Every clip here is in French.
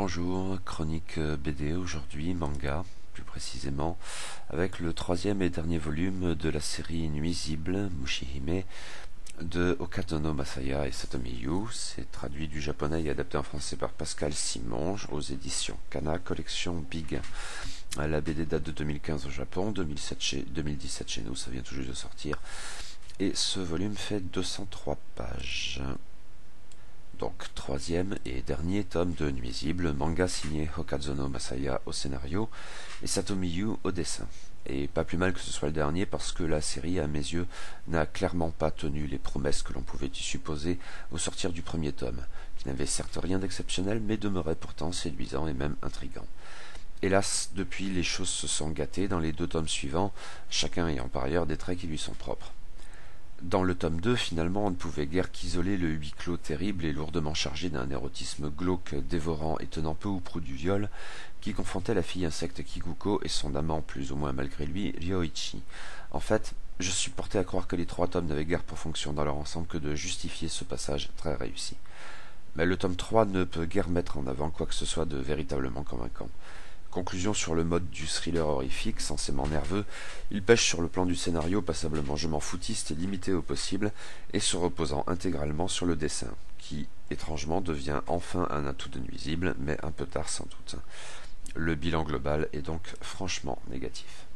Bonjour, chronique BD aujourd'hui, manga plus précisément, avec le troisième et dernier volume de la série Nuisible, Mushihime, de Okazono Masaya et Satomi Yu. C'est traduit du japonais et adapté en français par Pascal Simonge aux éditions Kana, collection Big. La BD date de 2015 au Japon, 2017 chez nous, ça vient tout juste de sortir. Et ce volume fait 203 pages. Donc, troisième et dernier tome de Nuisible, manga signé Okazono Masaya au scénario et Satomi Yu au dessin. Et pas plus mal que ce soit le dernier parce que la série, à mes yeux, n'a clairement pas tenu les promesses que l'on pouvait y supposer au sortir du premier tome, qui n'avait certes rien d'exceptionnel mais demeurait pourtant séduisant et même intrigant. Hélas, depuis, les choses se sont gâtées dans les deux tomes suivants, chacun ayant par ailleurs des traits qui lui sont propres. Dans le tome 2, finalement, on ne pouvait guère qu'isoler le huis clos terrible et lourdement chargé d'un érotisme glauque, dévorant et tenant peu ou prou du viol, qui confrontait la fille insecte Kikuko et son amant, plus ou moins malgré lui, Ryoichi. En fait, je suis porté à croire que les trois tomes n'avaient guère pour fonction dans leur ensemble que de justifier ce passage très réussi. Mais le tome 3 ne peut guère mettre en avant quoi que ce soit de véritablement convaincant. Conclusion sur le mode du thriller horrifique, censément nerveux, il pêche sur le plan du scénario passablement je m'en foutiste et limité au possible, et se reposant intégralement sur le dessin, qui, étrangement, devient enfin un atout de Nuisible, mais un peu tard sans doute. Le bilan global est donc franchement négatif.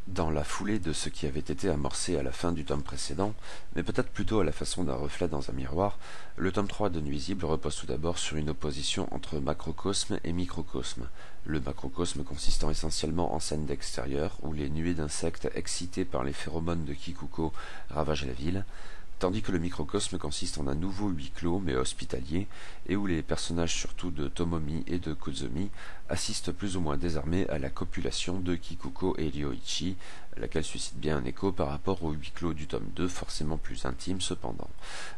Dans la foulée de ce qui avait été amorcé à la fin du tome précédent, mais peut-être plutôt à la façon d'un reflet dans un miroir, le tome 3 de Nuisible repose tout d'abord sur une opposition entre macrocosme et microcosme, le macrocosme consistant essentiellement en scènes d'extérieur où les nuées d'insectes excités par les phéromones de Kikuko ravagent la ville, tandis que le microcosme consiste en un nouveau huis clos mais hospitalier, et où les personnages surtout de Tomomi et de Kozomi assistent plus ou moins désarmés à la copulation de Kikuko et Ryoichi, laquelle suscite bien un écho par rapport au huis clos du tome 2, forcément plus intime cependant.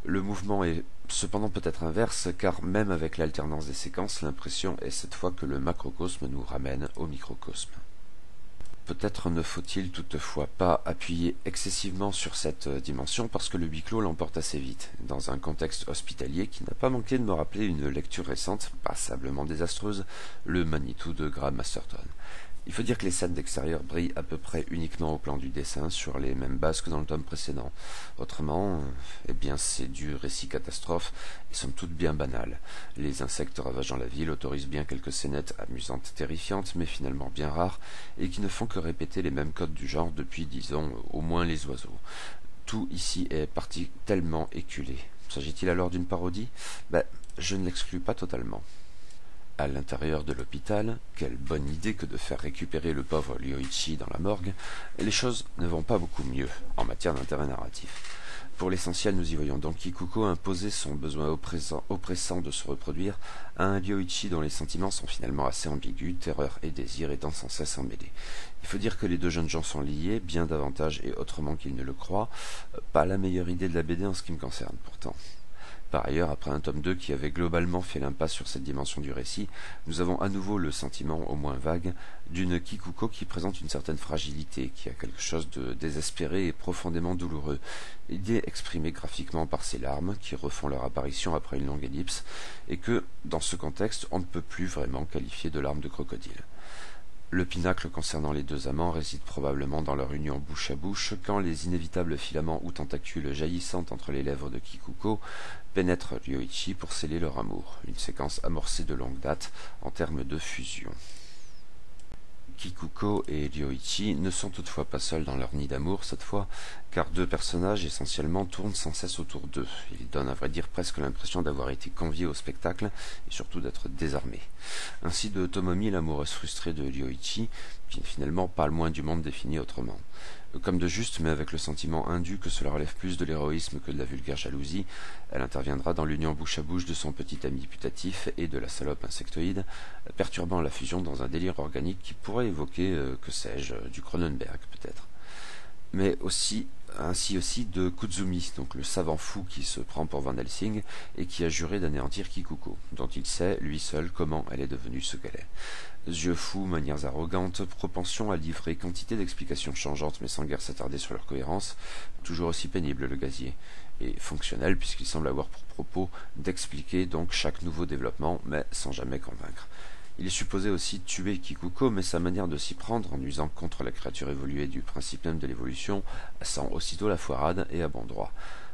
Le mouvement est cependant peut-être inverse, car même avec l'alternance des séquences, l'impression est cette fois que le macrocosme nous ramène au microcosme. Peut-être ne faut-il toutefois pas appuyer excessivement sur cette dimension parce que le huis clos l'emporte assez vite, dans un contexte hospitalier qui n'a pas manqué de me rappeler une lecture récente, passablement désastreuse, le Manitou de Graham Masterton. Il faut dire que les scènes d'extérieur brillent à peu près uniquement au plan du dessin, sur les mêmes bases que dans le tome précédent. Autrement, eh bien c'est du récit catastrophe, et somme toute bien banal. Les insectes ravageant la ville autorisent bien quelques scénettes amusantes, terrifiantes, mais finalement bien rares, et qui ne font que répéter les mêmes codes du genre depuis, disons, au moins les oiseaux. Tout ici est parti tellement éculé. S'agit-il alors d'une parodie? Je ne l'exclus pas totalement. À l'intérieur de l'hôpital, quelle bonne idée que de faire récupérer le pauvre Ryoichi dans la morgue, les choses ne vont pas beaucoup mieux en matière d'intérêt narratif. Pour l'essentiel, nous y voyons donc Kikuko imposer son besoin oppressant de se reproduire à un Ryoichi dont les sentiments sont finalement assez ambigus, terreur et désir étant sans cesse emmêlés. Il faut dire que les deux jeunes gens sont liés, bien davantage et autrement qu'ils ne le croient, pas la meilleure idée de la BD en ce qui me concerne pourtant. Par ailleurs, après un tome 2 qui avait globalement fait l'impasse sur cette dimension du récit, nous avons à nouveau le sentiment, au moins vague, d'une Kikuko qui présente une certaine fragilité, qui a quelque chose de désespéré et profondément douloureux, idée exprimée graphiquement par ses larmes, qui refont leur apparition après une longue ellipse, et que, dans ce contexte, on ne peut plus vraiment qualifier de larmes de crocodile. Le pinacle concernant les deux amants réside probablement dans leur union bouche à bouche, quand les inévitables filaments ou tentacules jaillissant entre les lèvres de Kikuko pénètrent Ryoichi pour sceller leur amour, une séquence amorcée de longue date en termes de fusion. Kikuko et Ryoichi ne sont toutefois pas seuls dans leur nid d'amour cette fois, car deux personnages essentiellement tournent sans cesse autour d'eux. Ils donnent à vrai dire presque l'impression d'avoir été conviés au spectacle et surtout d'être désarmés. Ainsi de Tomomi, l'amoureuse frustrée de Ryoichi, qui n'est finalement pas le moins du monde défini autrement. Comme de juste, mais avec le sentiment indu que cela relève plus de l'héroïsme que de la vulgaire jalousie, elle interviendra dans l'union bouche à bouche de son petit ami putatif et de la salope insectoïde, perturbant la fusion dans un délire organique qui pourrait évoquer, que sais-je, du Cronenberg peut-être. Mais ainsi aussi de Kuzumi, donc le savant fou qui se prend pour Van Helsing et qui a juré d'anéantir Kikuko, dont il sait, lui seul, comment elle est devenue ce qu'elle est. Yeux fous, manières arrogantes, propension à livrer quantité d'explications changeantes mais sans guère s'attarder sur leur cohérence, toujours aussi pénible le gazier. et fonctionnel puisqu'il semble avoir pour propos d'expliquer donc chaque nouveau développement, mais sans jamais convaincre. Il est supposé aussi tuer Kikuko, mais sa manière de s'y prendre en usant contre la créature évoluée du principe même de l'évolution sent aussitôt la foirade et à bon droit.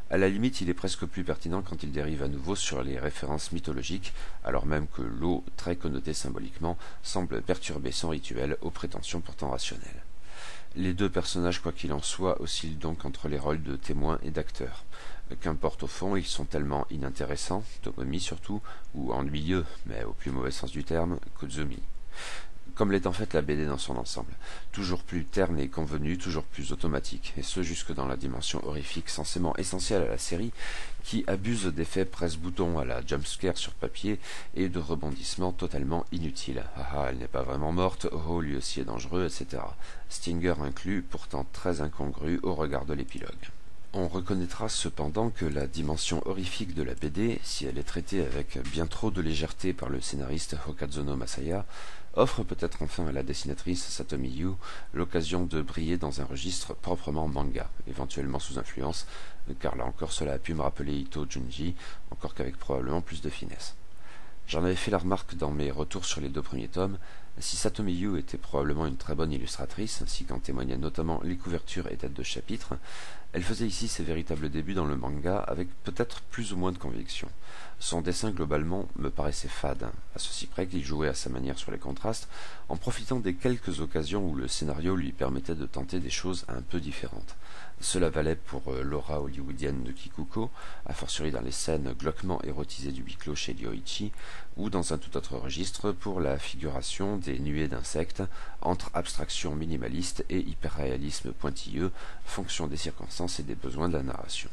À la limite, il est presque plus pertinent quand il dérive à nouveau sur les références mythologiques, alors même que l'eau, très connotée symboliquement, semble perturber son rituel aux prétentions pourtant rationnelles. Les deux personnages, quoi qu'il en soit, oscillent donc entre les rôles de témoins et d'acteurs. Qu'importe au fond, ils sont tellement inintéressants, Tomomi surtout, ou ennuyeux, mais au plus mauvais sens du terme, Kuzumi. Comme l'est en fait la BD dans son ensemble, toujours plus terne et convenue, toujours plus automatique, et ce jusque dans la dimension horrifique censément essentielle à la série, qui abuse d'effets presse-bouton à la jumpscare sur papier et de rebondissements totalement inutiles. Ah, elle n'est pas vraiment morte, oh lui aussi est dangereux, etc. Stinger inclus, pourtant très incongru au regard de l'épilogue. On reconnaîtra cependant que la dimension horrifique de la BD, si elle est traitée avec bien trop de légèreté par le scénariste Hokazono Masaya, offre peut-être enfin à la dessinatrice Satomi Yu l'occasion de briller dans un registre proprement manga, éventuellement sous influence, car là encore cela a pu me rappeler Ito Junji, encore qu'avec probablement plus de finesse. J'en avais fait la remarque dans mes retours sur les deux premiers tomes, si Satomi Yu était probablement une très bonne illustratrice, ainsi qu'en témoignaient notamment les couvertures et têtes de chapitre, elle faisait ici ses véritables débuts dans le manga avec peut-être plus ou moins de conviction. Son dessin globalement me paraissait fade, à ceci près qu'il jouait à sa manière sur les contrastes, en profitant des quelques occasions où le scénario lui permettait de tenter des choses un peu différentes. Cela valait pour l'aura hollywoodienne de Kikuko, a fortiori dans les scènes glauquement érotisées du huis clos chez Ryoichi, ou dans un tout autre registre pour la figuration des nuées d'insectes, entre abstraction minimaliste et hyperréalisme pointilleux, fonction des circonstances et des besoins de la narration.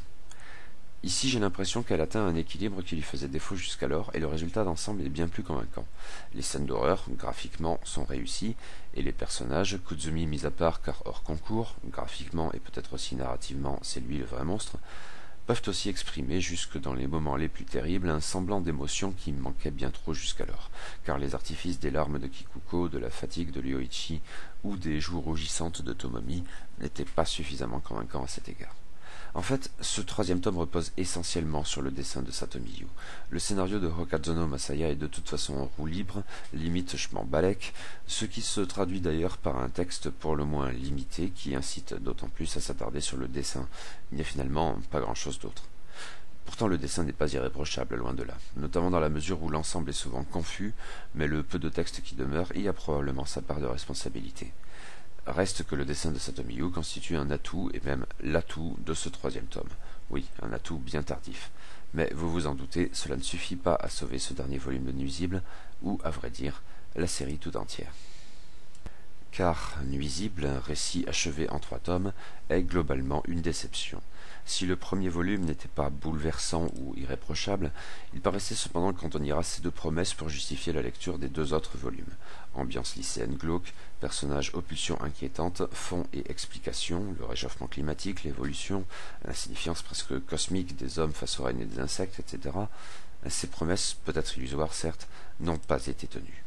Ici, j'ai l'impression qu'elle atteint un équilibre qui lui faisait défaut jusqu'alors, et le résultat d'ensemble est bien plus convaincant. Les scènes d'horreur, graphiquement, sont réussies, et les personnages, Kuzumi mis à part car hors concours, graphiquement et peut-être aussi narrativement, c'est lui le vrai monstre, peuvent aussi exprimer, jusque dans les moments les plus terribles, un semblant d'émotion qui me manquait bien trop jusqu'alors, car les artifices des larmes de Kikuko, de la fatigue de Ryoichi, ou des joues rougissantes de Tomomi n'étaient pas suffisamment convaincants à cet égard. En fait, ce troisième tome repose essentiellement sur le dessin de Satomi Yu. Le scénario de Hokazono Masaya est de toute façon en roue libre, limite je m'en balèque, ce qui se traduit d'ailleurs par un texte pour le moins limité qui incite d'autant plus à s'attarder sur le dessin. Il n'y a finalement pas grand-chose d'autre. Pourtant le dessin n'est pas irréprochable, loin de là, notamment dans la mesure où l'ensemble est souvent confus, mais le peu de texte qui demeure y a probablement sa part de responsabilité. Reste que le dessin de Satomi Yu constitue un atout, et même l'atout de ce troisième tome. Oui, un atout bien tardif. Mais vous vous en doutez, cela ne suffit pas à sauver ce dernier volume de Nuisible, ou, à vrai dire, la série tout entière. Car Nuisible, un récit achevé en 3 tomes, est globalement une déception. Si le premier volume n'était pas bouleversant ou irréprochable, il paraissait cependant contenir assez de promesses pour justifier la lecture des 2 autres volumes. Ambiance lycéenne glauque, personnages aux pulsions inquiétantes, fond et explication, le réchauffement climatique, l'évolution, l'insignifiance presque cosmique des hommes face aux règne des insectes, etc. Ces promesses, peut-être illusoires certes, n'ont pas été tenues.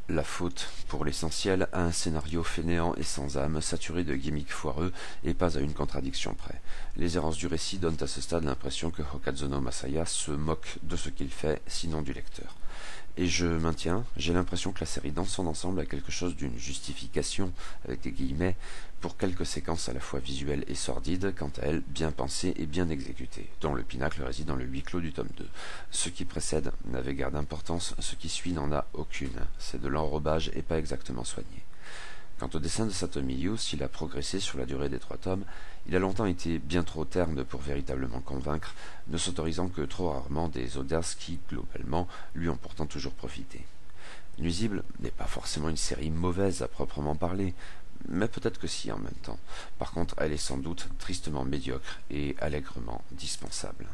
La faute, pour l'essentiel, à un scénario fainéant et sans âme, saturé de gimmicks foireux et pas à une contradiction près. Les errances du récit donnent à ce stade l'impression que Hokazono Masaya se moque de ce qu'il fait, sinon du lecteur. Et je maintiens, j'ai l'impression que la série dans son ensemble a quelque chose d'une justification, avec des guillemets, pour quelques séquences à la fois visuelles et sordides, quant à elles bien pensées et bien exécutées, dont le pinacle réside dans le huis clos du tome 2. Ce qui précède n'avait guère d'importance, ce qui suit n'en a aucune, c'est de l'enrobage et pas exactement soigné. Quant au dessin de Satomi Yu, s'il a progressé sur la durée des 3 tomes, il a longtemps été bien trop terne pour véritablement convaincre, ne s'autorisant que trop rarement des audaces qui, globalement, lui ont pourtant toujours profité. Nuisible n'est pas forcément une série mauvaise à proprement parler, mais peut-être que si en même temps. Par contre, elle est sans doute tristement médiocre et allègrement dispensable.